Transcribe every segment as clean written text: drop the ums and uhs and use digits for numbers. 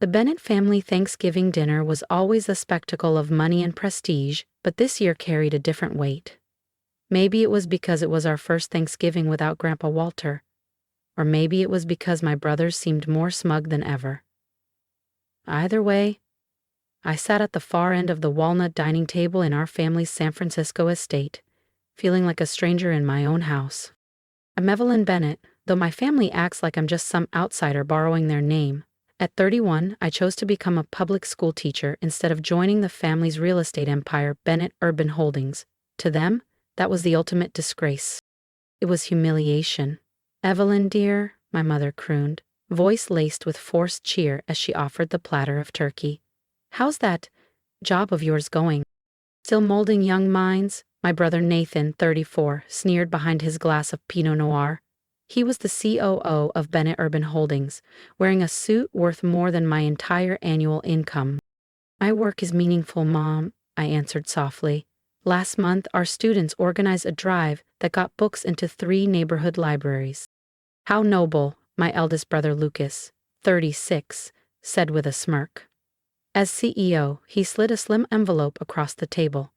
The Bennett family Thanksgiving dinner was always a spectacle of money and prestige, but this year carried a different weight. Maybe it was because it was our first Thanksgiving without Grandpa Walter, or maybe it was because my brothers seemed more smug than ever. Either way, I sat at the far end of the walnut dining table in our family's San Francisco estate, feeling like a stranger in my own house. I'm Evelyn Bennett, though my family acts like I'm just some outsider borrowing their name. At 31, I chose to become a public school teacher instead of joining the family's real estate empire, Bennett Urban Holdings. To them, that was the ultimate disgrace. It was humiliation. "Evelyn, dear," my mother crooned, voice laced with forced cheer as she offered the platter of turkey. "How's that job of yours going?" "Still molding young minds?" My brother Nathan, 34, sneered behind his glass of Pinot Noir. He was the COO of Bennett Urban Holdings, wearing a suit worth more than my entire annual income. "My work is meaningful, Mom," I answered softly. "Last month, our students organized a drive that got books into 3 neighborhood libraries." "How noble," my eldest brother Lucas, 36, said with a smirk. As CEO, he slid a slim envelope across the table.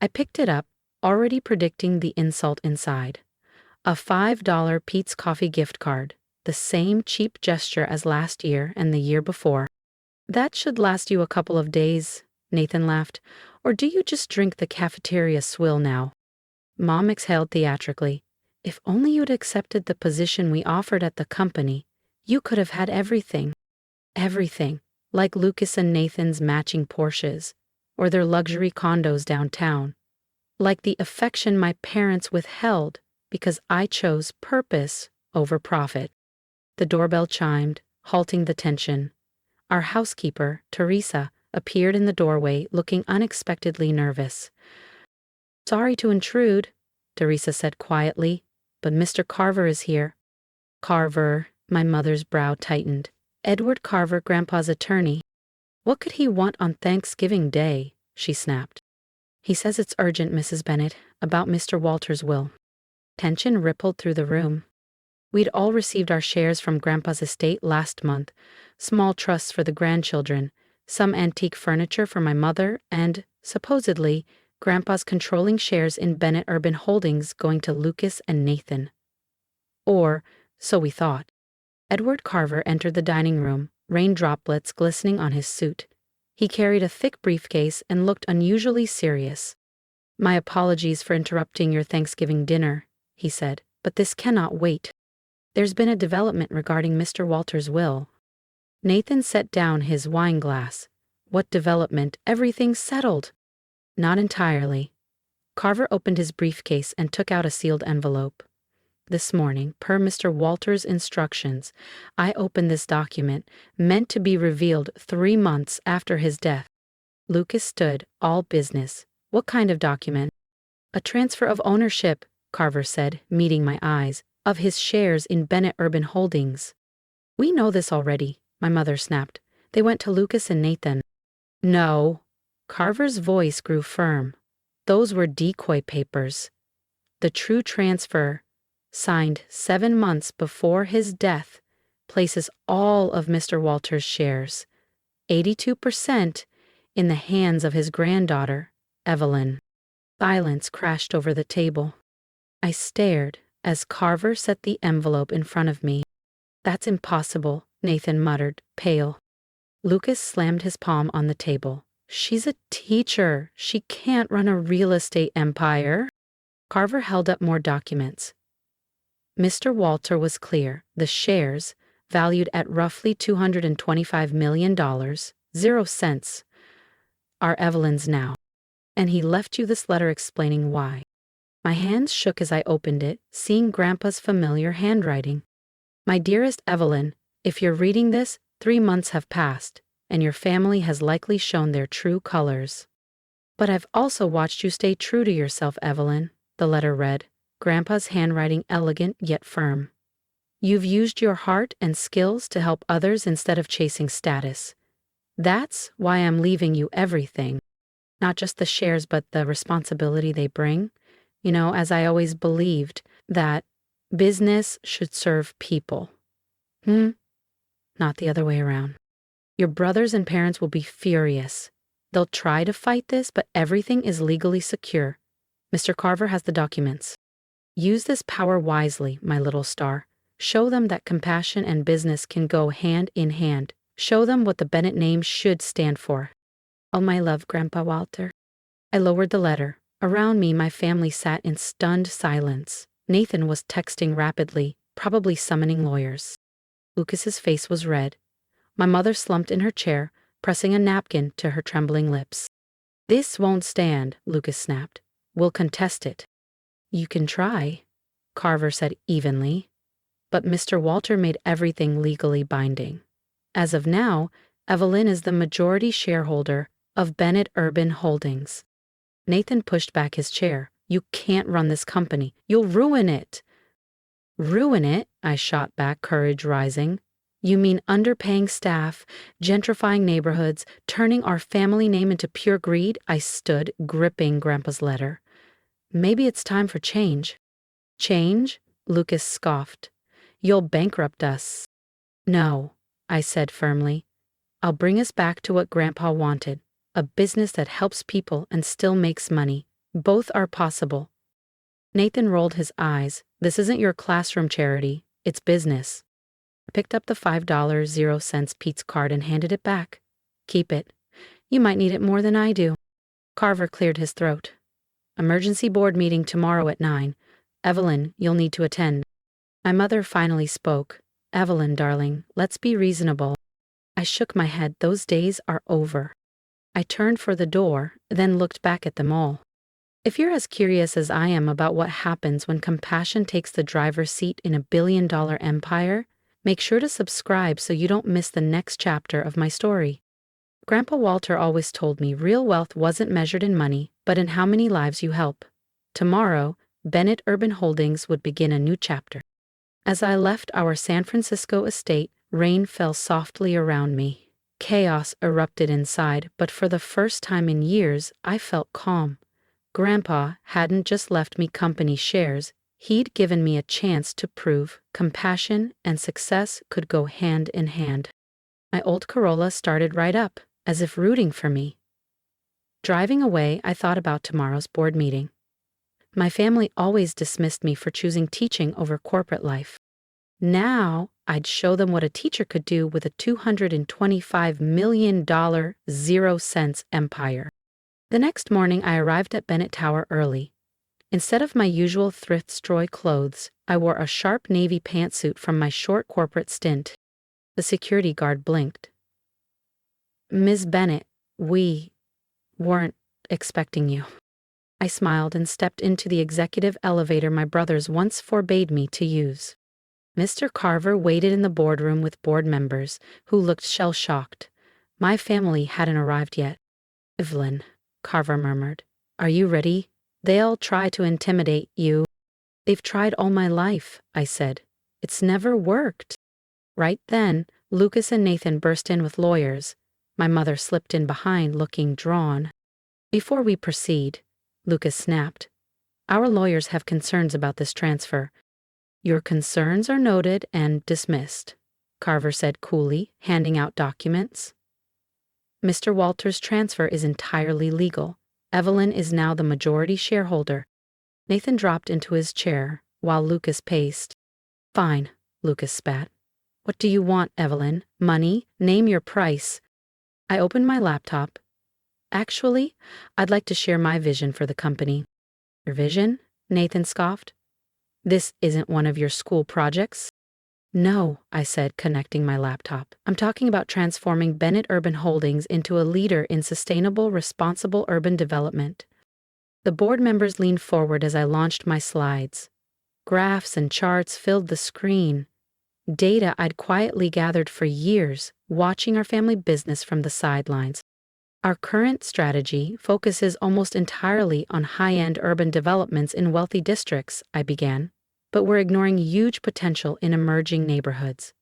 I picked it up, already predicting the insult inside. A $5 Pete's Coffee gift card, the same cheap gesture as last year and the year before. "That should last you a couple of days," Nathan laughed. "Or do you just drink the cafeteria swill now?" Mom exhaled theatrically. "If only you'd accepted the position we offered at the company, you could have had everything. Everything, like Lucas and Nathan's matching Porsches, or their luxury condos downtown. Like the affection my parents withheld because I chose purpose over profit." The doorbell chimed, halting the tension. Our housekeeper, Teresa, appeared in the doorway looking unexpectedly nervous. "Sorry to intrude," Teresa said quietly, "but Mr. Carver is here." "Carver," my mother's brow tightened. "Edward Carver, Grandpa's attorney." "What could he want on Thanksgiving Day?" she snapped. "He says it's urgent, Mrs. Bennett, about Mr. Walter's will." Tension rippled through the room. We'd all received our shares from Grandpa's estate last month, small trusts for the grandchildren, some antique furniture for my mother, and, supposedly, Grandpa's controlling shares in Bennett Urban Holdings going to Lucas and Nathan. Or, so we thought. Edward Carver entered the dining room, rain droplets glistening on his suit. He carried a thick briefcase and looked unusually serious. "My apologies for interrupting your Thanksgiving dinner," he said, "but this cannot wait. There's been a development regarding Mr. Walter's will." Nathan set down his wine glass. "What development? Everything's settled." "Not entirely." Carver opened his briefcase and took out a sealed envelope. "This morning, per Mr. Walter's instructions, I opened this document, meant to be revealed 3 months after his death." Lucas stood, all business. "What kind of document?" "A transfer of ownership," Carver said, meeting my eyes, "of his shares in Bennett Urban Holdings." "We know this already," my mother snapped. "They went to Lucas and Nathan." "No." Carver's voice grew firm. "Those were decoy papers. The true transfer, signed 7 months before his death, places all of Mr. Walter's shares, 82%, in the hands of his granddaughter, Evelyn." Silence crashed over the table. I stared as Carver set the envelope in front of me. "That's impossible," Nathan muttered, pale. Lucas slammed his palm on the table. "She's a teacher. She can't run a real estate empire." Carver held up more documents. Mr. Walter was clear. The shares, valued at roughly $225 million, 0 cents, are Evelyn's now. And he left you this letter explaining why. My hands shook as I opened it, seeing Grandpa's familiar handwriting. "My dearest Evelyn, if you're reading this, 3 months have passed, and your family has likely shown their true colors. But I've also watched you stay true to yourself, Evelyn," the letter read, Grandpa's handwriting elegant yet firm. "You've used your heart and skills to help others instead of chasing status. That's why I'm leaving you everything. Not just the shares, but the responsibility they bring. You know, as I always believed, that business should serve people. Not the other way around." Your brothers and parents will be furious. They'll try to fight this, but everything is legally secure. Mr. Carver has the documents. Use this power wisely, my little star. Show them that compassion and business can go hand in hand. Show them what the Bennett name should stand for. All my love, Grandpa Walter. I lowered the letter. Around me, my family sat in stunned silence. Nathan was texting rapidly, probably summoning lawyers. Lucas's face was red. My mother slumped in her chair, pressing a napkin to her trembling lips. This won't stand, Lucas snapped. We'll contest it. You can try, Carver said evenly. But Mr. Walter made everything legally binding. As of now, Evelyn is the majority shareholder of Bennett Urban Holdings. Nathan pushed back his chair. You can't run this company. You'll ruin it. Ruin it? I shot back, courage rising. You mean underpaying staff, gentrifying neighborhoods, turning our family name into pure greed? I stood, gripping Grandpa's letter. Maybe it's time for change. Change? Lucas scoffed. You'll bankrupt us. No, I said firmly. I'll bring us back to what Grandpa wanted, a business that helps people and still makes money. Both are possible. Nathan rolled his eyes. This isn't your classroom charity, it's business. I picked up the $5.00 Pete's card and handed it back. Keep it. You might need it more than I do. Carver cleared his throat. Emergency board meeting tomorrow at 9. Evelyn, you'll need to attend. My mother finally spoke. Evelyn, darling, let's be reasonable. I shook my head. Those days are over. I turned for the door, then looked back at them all. If you're as curious as I am about what happens when compassion takes the driver's seat in a billion-dollar empire, make sure to subscribe so you don't miss the next chapter of my story. Grandpa Walter always told me real wealth wasn't measured in money, but in how many lives you help. Tomorrow, Bennett Urban Holdings would begin a new chapter. As I left our San Francisco estate, rain fell softly around me. Chaos erupted inside, but for the first time in years, I felt calm. Grandpa hadn't just left me company shares, he'd given me a chance to prove compassion and success could go hand in hand. My old Corolla started right up, as if rooting for me. Driving away, I thought about tomorrow's board meeting. My family always dismissed me for choosing teaching over corporate life. Now, I'd show them what a teacher could do with a $225 million 0-cents empire. The next morning, I arrived at Bennett Tower early. Instead of my usual thrift store clothes, I wore a sharp navy pantsuit from my short corporate stint. The security guard blinked. Ms. Bennett, we weren't expecting you. I smiled and stepped into the executive elevator my brothers once forbade me to use. Mr. Carver waited in the boardroom with board members, who looked shell-shocked. My family hadn't arrived yet. Evelyn, Carver murmured, are you ready? They'll try to intimidate you. They've tried all my life, I said. It's never worked. Right then, Lucas and Nathan burst in with lawyers. My mother slipped in behind, looking drawn. Before we proceed, Lucas snapped, our lawyers have concerns about this transfer. Your concerns are noted and dismissed, Carver said coolly, handing out documents. Mr. Walter's transfer is entirely legal. Evelyn is now the majority shareholder. Nathan dropped into his chair, while Lucas paced. Fine, Lucas spat. What do you want, Evelyn? Money? Name your price. I opened my laptop. Actually, I'd like to share my vision for the company. Your vision? Nathan scoffed. This isn't one of your school projects? No, I said, connecting my laptop. I'm talking about transforming Bennett Urban Holdings into a leader in sustainable, responsible urban development. The board members leaned forward as I launched my slides. Graphs and charts filled the screen. Data I'd quietly gathered for years, watching our family business from the sidelines. Our current strategy focuses almost entirely on high-end urban developments in wealthy districts, I began, but we're ignoring huge potential in emerging neighborhoods.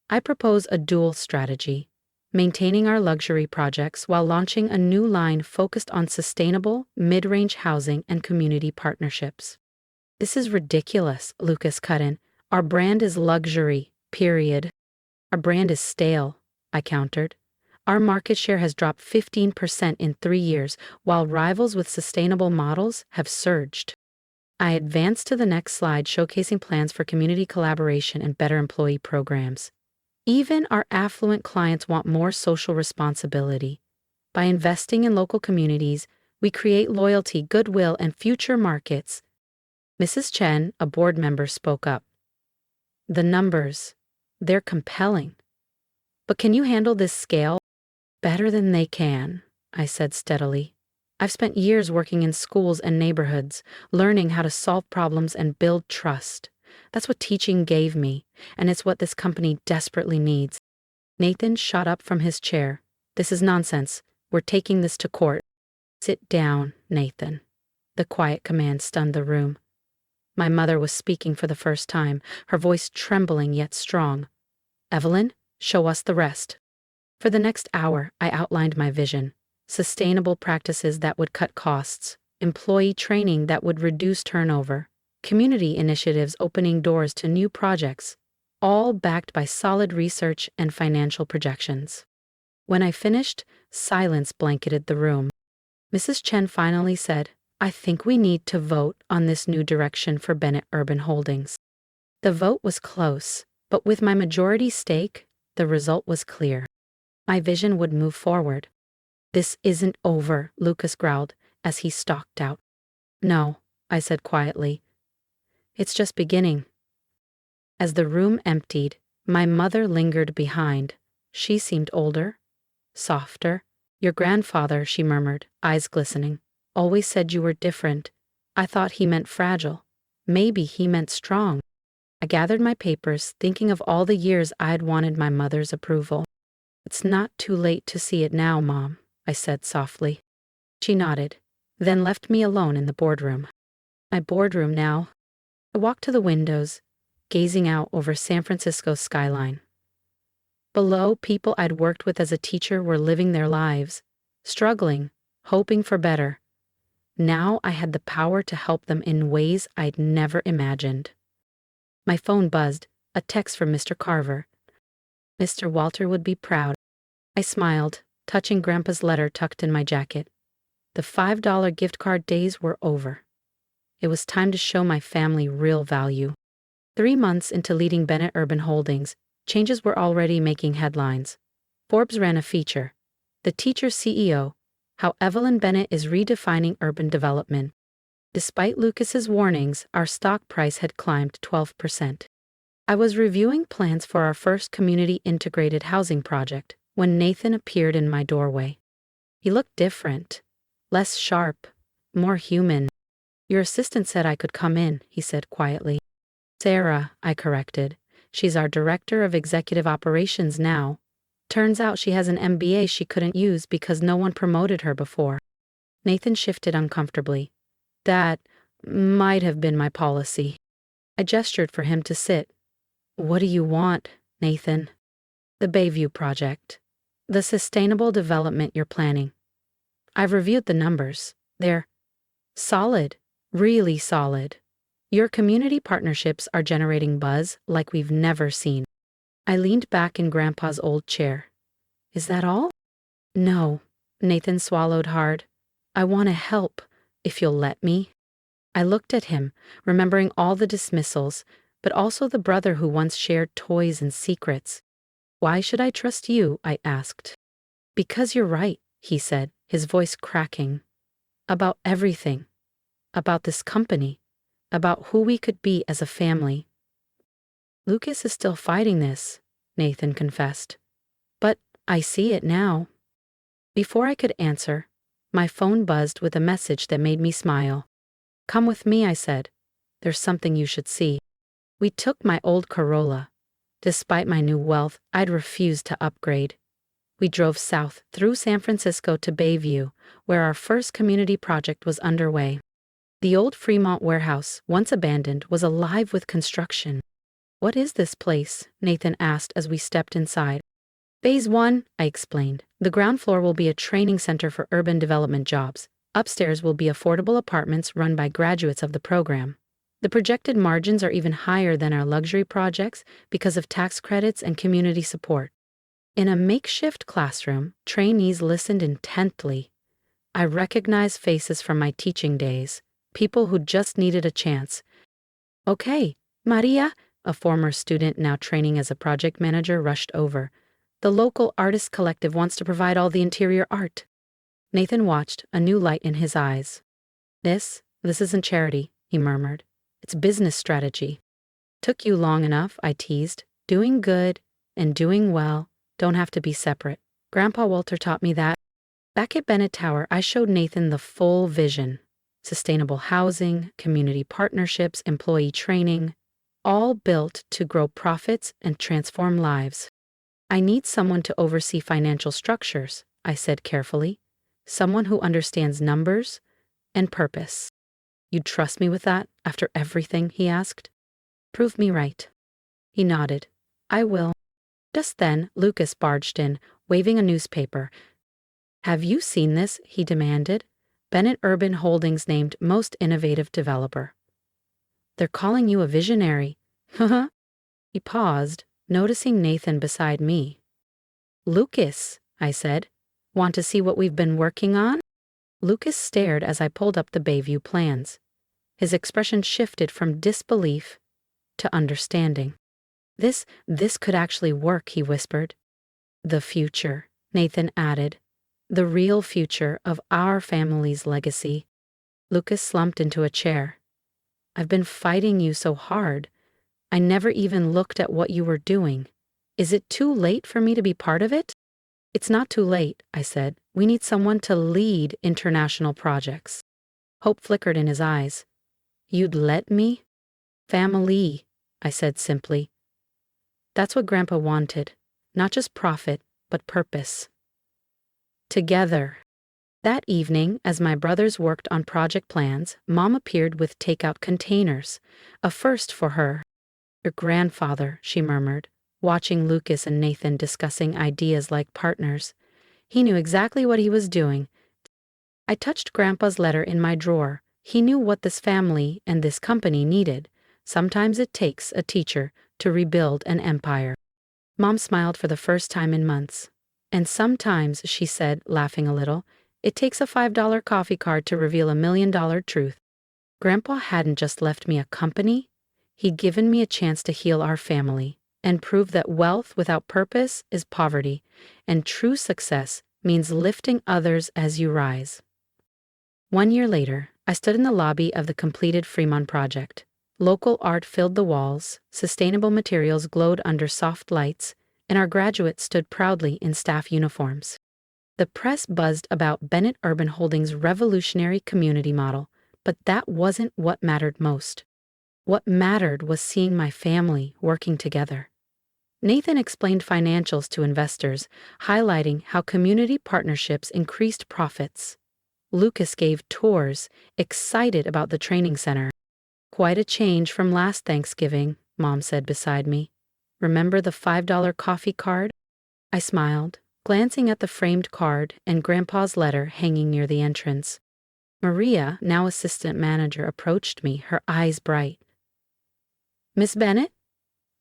I propose a dual strategy, maintaining our luxury projects while launching a new line focused on sustainable, mid-range housing and community partnerships. This is ridiculous, Lucas cut in. Our brand is luxury, period. Our brand is stale, I countered. Our market share has dropped 15% in 3 years, while rivals with sustainable models have surged. I advanced to the next slide, showcasing plans for community collaboration and better employee programs. Even our affluent clients want more social responsibility. By investing in local communities, we create loyalty, goodwill, and future markets. Mrs. Chen, a board member, spoke up. The numbers, they're compelling. But can you handle this scale? Better than they can, I said steadily. I've spent years working in schools and neighborhoods, learning how to solve problems and build trust. That's what teaching gave me, and it's what this company desperately needs. Nathan shot up from his chair. This is nonsense. We're taking this to court. Sit down, Nathan. The quiet command stunned the room. My mother was speaking for the first time, her voice trembling yet strong. Evelyn, show us the rest. For the next hour, I outlined my vision. Sustainable practices that would cut costs, employee training that would reduce turnover, community initiatives opening doors to new projects, all backed by solid research and financial projections. When I finished, silence blanketed the room. Mrs. Chen finally said, I think we need to vote on this new direction for Bennett Urban Holdings. The vote was close, but with my majority stake, the result was clear. My vision would move forward. This isn't over, Lucas growled as he stalked out. No, I said quietly. It's just beginning. As the room emptied, my mother lingered behind. She seemed older, softer. Your grandfather, she murmured, eyes glistening, always said you were different. I thought he meant fragile. Maybe he meant strong. I gathered my papers, thinking of all the years I'd wanted my mother's approval. It's not too late to see it now, Mom, I said softly. She nodded, then left me alone in the boardroom. My boardroom now. I walked to the windows, gazing out over San Francisco's skyline. Below, people I'd worked with as a teacher were living their lives, struggling, hoping for better. Now I had the power to help them in ways I'd never imagined. My phone buzzed, a text from Mr. Carver. Mr. Walter would be proud. I smiled, touching Grandpa's letter tucked in my jacket. The $5 gift card days were over. It was time to show my family real value. 3 months into leading Bennett Urban Holdings, changes were already making headlines. Forbes ran a feature, The Teacher CEO, How Evelyn Bennett is Redefining Urban Development. Despite Lucas's warnings, our stock price had climbed 12%. I was reviewing plans for our first community integrated housing project when Nathan appeared in my doorway. He looked different, less sharp, more human. Your assistant said I could come in, he said quietly. Sarah, I corrected. She's our director of executive operations now. Turns out she has an MBA she couldn't use because no one promoted her before. Nathan shifted uncomfortably. That might have been my policy. I gestured for him to sit. What do you want, Nathan? The Bayview project. The sustainable development you're planning. I've reviewed the numbers. They're solid, really solid. Your community partnerships are generating buzz like we've never seen. I leaned back in Grandpa's old chair. Is that all? No, Nathan swallowed hard. I want to help, if you'll let me. I looked at him, remembering all the dismissals, but also the brother who once shared toys and secrets. Why should I trust you? I asked. Because you're right, he said, his voice cracking. About everything. About this company. About who we could be as a family. Lucas is still fighting this, Nathan confessed. But I see it now. Before I could answer, my phone buzzed with a message that made me smile. Come with me, I said. There's something you should see. We took my old Corolla. Despite my new wealth, I'd refused to upgrade. We drove south through San Francisco to Bayview, where our first community project was underway. The old Fremont warehouse, once abandoned, was alive with construction. What is this place? Nathan asked as we stepped inside. Phase 1, I explained. The ground floor will be a training center for urban development jobs. Upstairs will be affordable apartments run by graduates of the program. The projected margins are even higher than our luxury projects because of tax credits and community support. In a makeshift classroom, trainees listened intently. I recognized faces from my teaching days, people who just needed a chance. Okay, Maria, a former student now training as a project manager, rushed over. The local artist collective wants to provide all the interior art. Nathan watched, a new light in his eyes. This isn't charity, he murmured. It's business strategy. Took you long enough, I teased. Doing good and doing well don't have to be separate. Grandpa Walter taught me that. Back at Bennett Tower, I showed Nathan the full vision. Sustainable housing, community partnerships, employee training, all built to grow profits and transform lives. I need someone to oversee financial structures, I said carefully. Someone who understands numbers and purpose. You'd trust me with that after everything, he asked. Prove me right. He nodded. I will. Just then, Lucas barged in, waving a newspaper. Have you seen this? He demanded. Bennett Urban Holdings named Most Innovative Developer. They're calling you a visionary. Haha. He paused, noticing Nathan beside me. Lucas, I said. Want to see what we've been working on? Lucas stared as I pulled up the Bayview plans. His expression shifted from disbelief to understanding. This could actually work, he whispered. The future, Nathan added. The real future of our family's legacy. Lucas slumped into a chair. I've been fighting you so hard. I never even looked at what you were doing. Is it too late for me to be part of it? It's not too late, I said. We need someone to lead international projects. Hope flickered in his eyes. You'd let me? Family, I said simply. That's what Grandpa wanted. Not just profit, but purpose. Together. That evening, as my brothers worked on project plans, Mom appeared with takeout containers, a first for her. Your grandfather, she murmured, watching Lucas and Nathan discussing ideas like partners. He knew exactly what he was doing. I touched Grandpa's letter in my drawer. He knew what this family and this company needed. Sometimes it takes a teacher to rebuild an empire. Mom smiled for the first time in months. And sometimes, she said, laughing a little, it takes a $5 coffee card to reveal $1 million truth. Grandpa hadn't just left me a company. He'd given me a chance to heal our family and prove that wealth without purpose is poverty, and true success means lifting others as you rise. 1 year later, I stood in the lobby of the completed Fremont project. Local art filled the walls, sustainable materials glowed under soft lights, and our graduates stood proudly in staff uniforms. The press buzzed about Bennett Urban Holdings' revolutionary community model, but that wasn't what mattered most. What mattered was seeing my family working together. Nathan explained financials to investors, highlighting how community partnerships increased profits. Lucas gave tours, excited about the training center. Quite a change from last Thanksgiving, Mom said beside me. Remember the $5 coffee card? I smiled, glancing at the framed card and Grandpa's letter hanging near the entrance. Maria, now assistant manager, approached me, her eyes bright. Miss Bennett?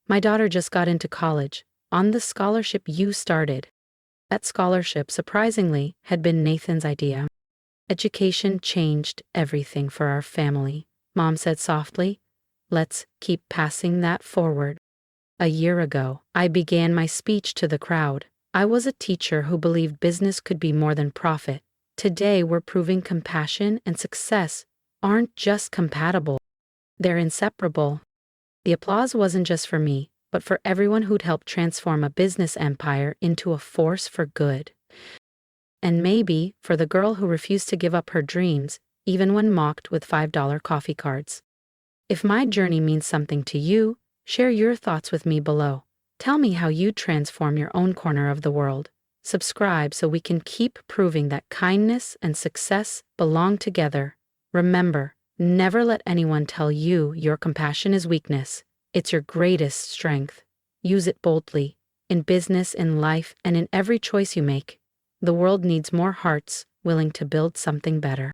My daughter just got into college, on the scholarship you started. That scholarship, surprisingly, had been Nathan's idea. Education changed everything for our family, Mom said softly. Let's keep passing that forward. A year ago, I began my speech to the crowd. I was a teacher who believed business could be more than profit. Today, we're proving compassion and success aren't just compatible. They're inseparable. The applause wasn't just for me, but for everyone who'd helped transform a business empire into a force for good. And maybe for the girl who refused to give up her dreams, even when mocked with $5 coffee cards. If my journey means something to you, share your thoughts with me below. Tell me how you transform your own corner of the world. Subscribe so we can keep proving that kindness and success belong together. Remember, never let anyone tell you your compassion is weakness. It's your greatest strength. Use it boldly, in business, in life, and in every choice you make. The world needs more hearts willing to build something better.